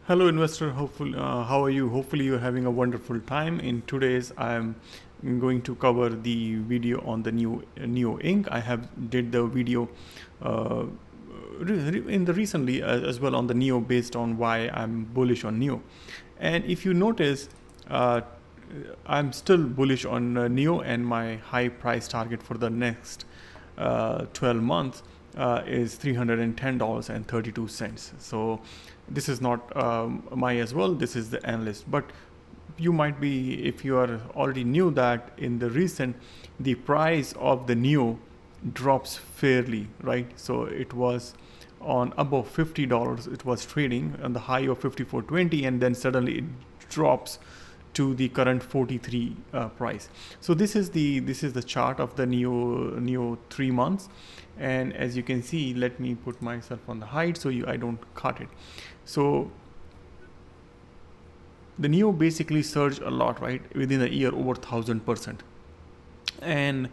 Hello investor, hopefully, how are you? Hopefully you're having a wonderful time. In today's I'm going to cover the video on the new NIO Inc. I have did the video uh, in the recently as well on the NIO based on why I'm bullish on NIO. And if you notice, uh, I'm still bullish on NIO, and my high price target for the next 12 months is $310.32. So this is not my as well, this is the analyst. But you might be, if you are already knew that in the recent, the price of the NIO drops fairly, right? So it was on above $50, it was trading on the high of 54.20, and then suddenly it drops to the current 43 price. So this is the chart of the NIO 3 months, and as you can see, let me put myself on the height so I don't cut it. So the NIO basically surged a lot, right, within a year, over 1000%, and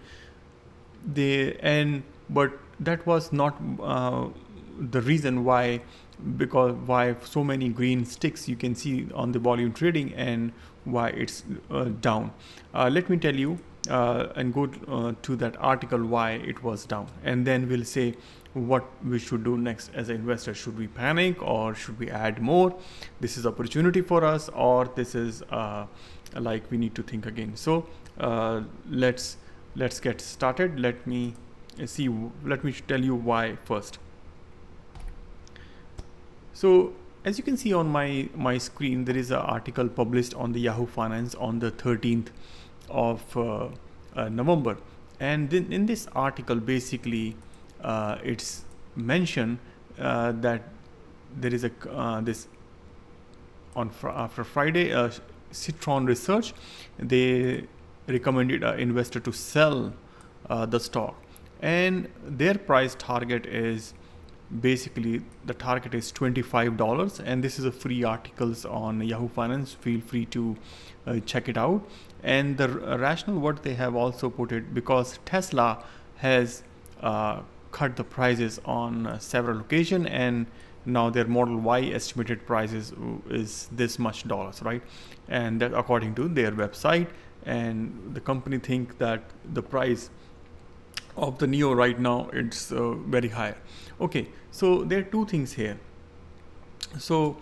but that was not the reason why, because why so many green sticks you can see on the volume trading, and why it's down. Let me tell you and go to that article why it was down, and then we'll say what we should do next as an investor. Should we panic, or should we add more? This is opportunity for us, or this is like we need to think again. So let's get started. Let me tell you why first. So as you can see on my screen, there is an article published on the Yahoo Finance on the 13th of November, and then in this article basically it's mentioned that there is this on after Friday, Citron research, they recommended an investor to sell the stock, and their price target is basically, the target is $25, and this is a free articles on Yahoo Finance. Feel free to check it out. And the rationale what they have also put it, because Tesla has cut the prices on several occasions, and now their Model Y estimated price is this much dollars, right? And that according to their website, and the company think that the price of the NIO right now, it's very high. Okay, so there are two things here. So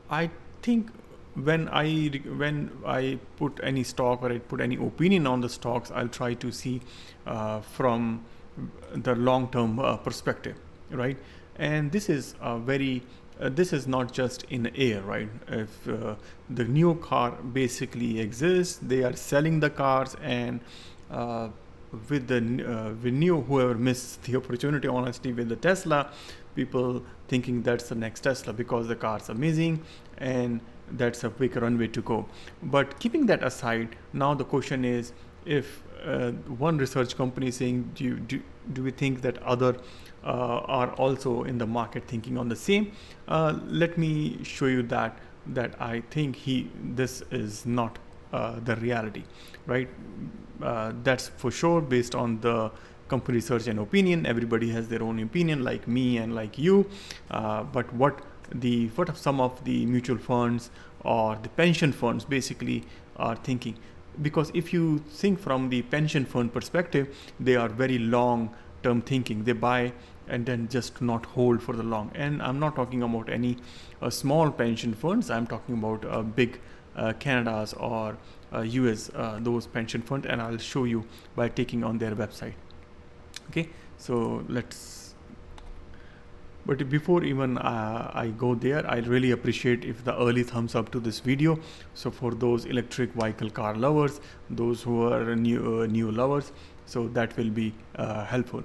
I think when I put any stock, or I put any opinion on the stocks, I'll try to see from the long-term perspective, right? And this is this is not just in the air, right? If the new car basically exists, they are selling the cars, and with NIO, whoever missed the opportunity, honestly, with the Tesla, people thinking that's the next Tesla because the car's amazing and that's a quick runway to go. But keeping that aside, now the question is, if one research company is saying, do we think that other are also in the market thinking on the same? Let me show you that I think this is not the reality, right? That's for sure based on the company research and opinion. Everybody has their own opinion, like me and like you. But what some of the mutual funds or the pension funds basically are thinking? Because if you think from the pension fund perspective, they are very long term thinking. They buy and then just not hold for the long. And I'm not talking about any small pension funds. I'm talking about big Canada's or US, those pension funds, and I'll show you by taking on their website. Okay, so but before even I go there, I really appreciate if the early thumbs up to this video. So for those electric vehicle car lovers, those who are new lovers, so that will be helpful.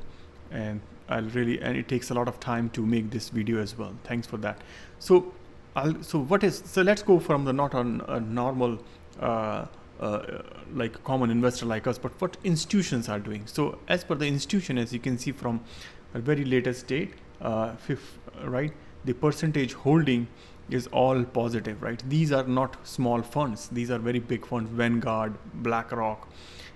And and it takes a lot of time to make this video as well. Thanks for that. So let's go from the not on a normal like common investor like us, but what institutions are doing. So as per the institution, as you can see from a very latest date, right, the percentage holding is all positive, right? These are not small funds, these are very big funds, Vanguard, BlackRock,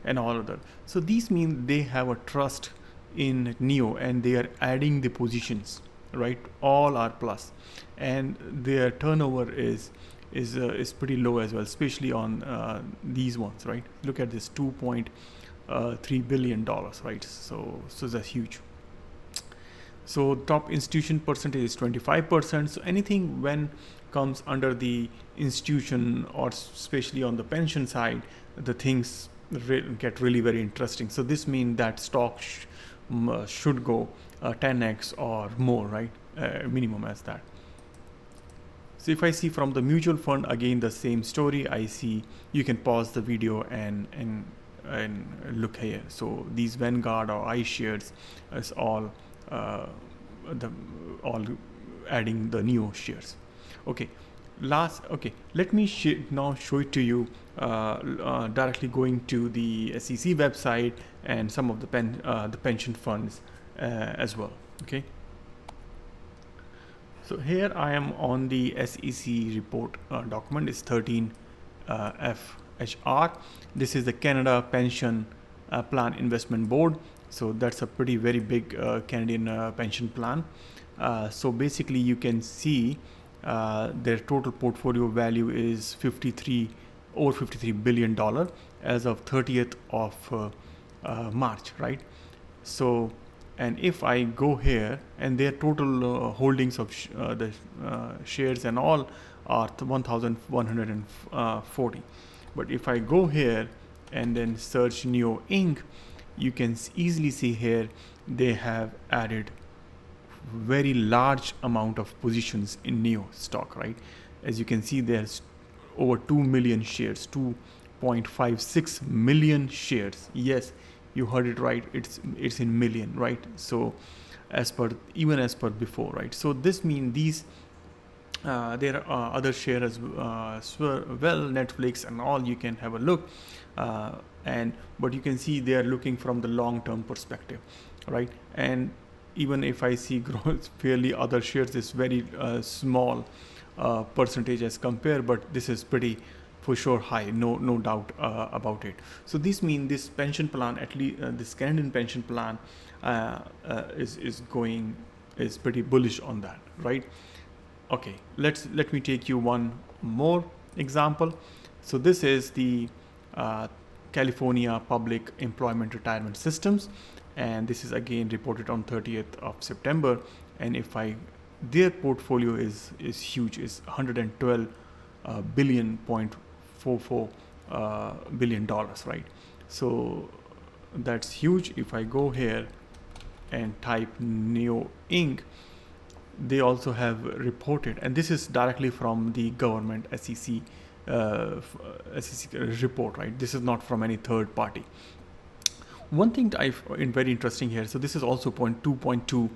and all of that. So these mean they have a trust in NIO, and they are adding the positions, right? All are plus, and their turnover is pretty low as well, especially on these ones, right? Look at this, $2.3 billion, right? So that's huge. So top institution percentage is 25%. So anything when comes under the institution, or especially on the pension side, the things get really very interesting. So this means that stock should go 10x or more, right? Minimum as that. So if I see from the mutual fund, again the same story. I see, you can pause the video and look here. So these Vanguard or iShares is all all adding the NIO shares. Okay, let me now show it to you directly going to the SEC website and some of the pension funds as well. Okay, so here I am on the SEC report document. It's 13 FHR. This is the Canada Pension Plan Investment Board. So that's a very big Canadian pension plan. So basically you can see their total portfolio value is over $53 billion as of 30th of March, right? So, and if I go here, and their total holdings of the shares and all are 1,140. But if I go here and then search NIO Inc., you can easily see here they have added very large amount of positions in NIO stock, right? As you can see, there's over 2 million shares, 2.56 million shares. Yes, you heard it right. It's in million, right? So even as per before, right? So this means these there are other shares as well, Netflix and all. You can have a look, but you can see they are looking from the long-term perspective, right? And even if I see growth, fairly other shares is very small percentage as compared, but this is pretty for sure high, no doubt about it. So this means this pension plan, at least this Canadian pension plan, is pretty bullish on that, right? Okay, let me take you one more example. So this is the California Public Employment Retirement Systems, and this is again reported on 30th of September. And if their portfolio is huge, is 112 $44 billion, right? So that's huge. If I go here and type NIO Inc., they also have reported, and this is directly from the government SEC report, right? This is not from any third party. One thing that I find very interesting here, so this is also 2.2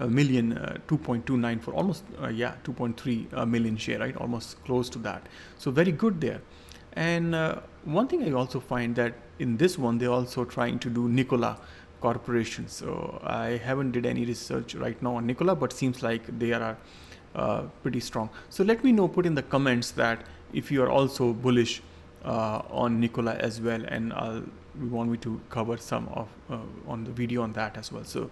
million, 2.29 for almost 2.3 million share, right? Almost close to that. So very good there. And one thing I also find that in this one, they're also trying to do Nikola Corporation. So I haven't did any research right now on Nikola, but seems like they are pretty strong. So let me know, put in the comments that if you are also bullish on Nikola as well, and we want me to cover some of on the video on that as well. So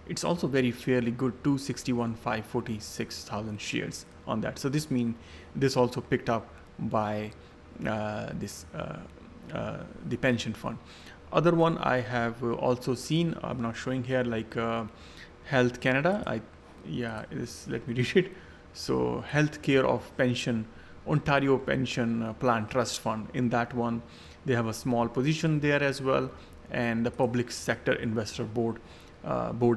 it's also very fairly good, 261,546,000 shares on that. So this means this also picked up by the pension fund. Other one I have also seen, I'm not showing here, like Health Canada. Let me read it. So Healthcare of Pension, Ontario Pension Plan Trust Fund. In that one, they have a small position there as well, and the Public Sector Investor Board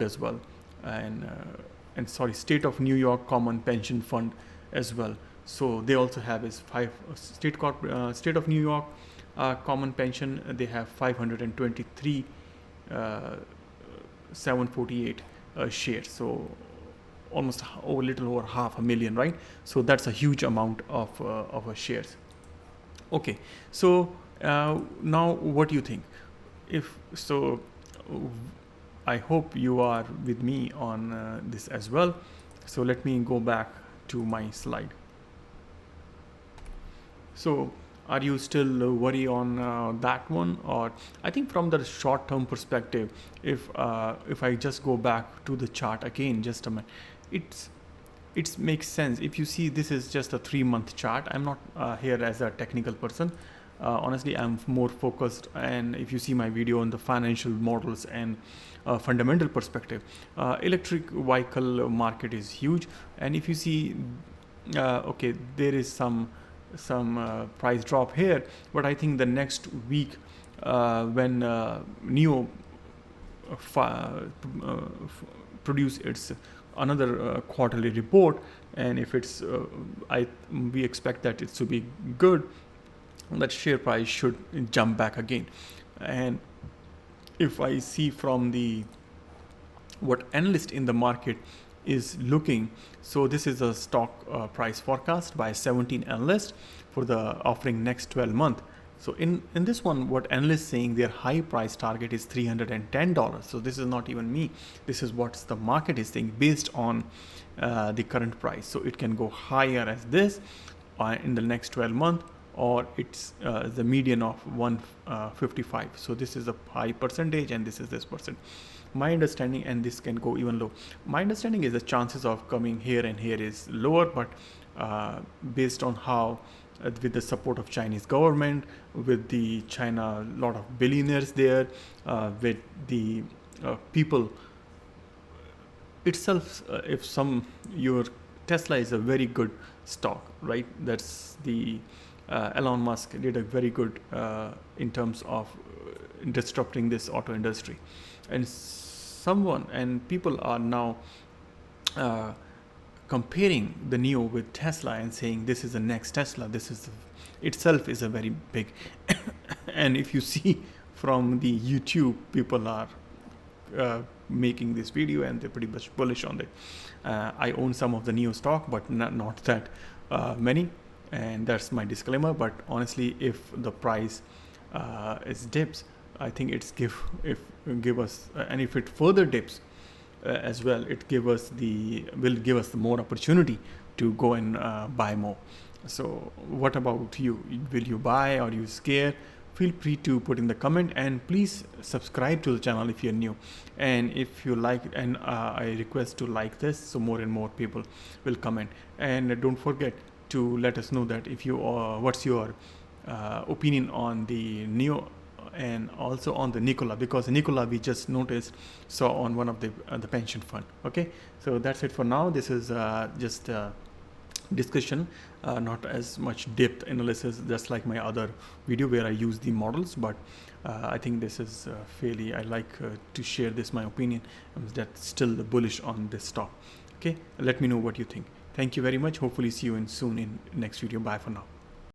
as well, and State of New York Common Pension Fund as well. So they also have is State of New York Common Pension. They have 523,748 shares. So almost a little over 500,000, right? So that's a huge amount of shares. Okay, so now what do you think? I hope you are with me on this as well. So let me go back to my slide. So Are you still worry on that one? Or I think from the short term perspective, if I just go back to the chart again, just a minute, it makes sense. If you see, this is just a 3-month chart. I'm not here as a technical person. Honestly, I'm more focused, and if you see my video on the financial models and fundamental perspective, electric vehicle market is huge. And if you see, okay, there is some price drop here, but I think the next week when NIO produce its another quarterly report, and if it's we expect that it to be good, that share price should jump back again. And if I see from the what analyst in the market is looking, so this is a stock price forecast by 17 analysts for the offering next 12 months. So in this one, what analysts saying, their high price target is $310. So this is not even me. This is what the market is saying based on the current price. So it can go higher as this in the next 12 months, or it's the median of 155. So this is a high percentage, and this is this percent. My understanding, and this can go even low. My understanding is the chances of coming here and here is lower, but based on how with the support of Chinese government, with the China, lot of billionaires there, with the people itself, if your Tesla is a very good stock, right? That's the Elon Musk did a very good in terms of disrupting this auto industry, and people are now comparing the NIO with Tesla and saying this is the next Tesla. This is itself is a very big and if you see from the YouTube, people are making this video and they're pretty much bullish on it. I own some of the NIO stock, but not that many, and that's my disclaimer. But honestly, if the price is dips, I think give us and if it further dips as well, it will give us the more opportunity to go and buy more. So what about you? Will you buy, or are you scared? Feel free to put in the comment, and please subscribe to the channel if you're new. And if you like, and I request to like this, so more and more people will comment. And don't forget to let us know that if you what's your opinion on the NIO and also on the Nikola, because Nikola we just noticed saw on one of the pension fund. Okay, so that's it for now. This is just discussion, not as much depth analysis, just like my other video where I use the models, but I think this is fairly, I like to share this my opinion that's still bullish on this stock. Okay, let me know what you think. Thank you very much. Hopefully see you soon in next video. Bye for now.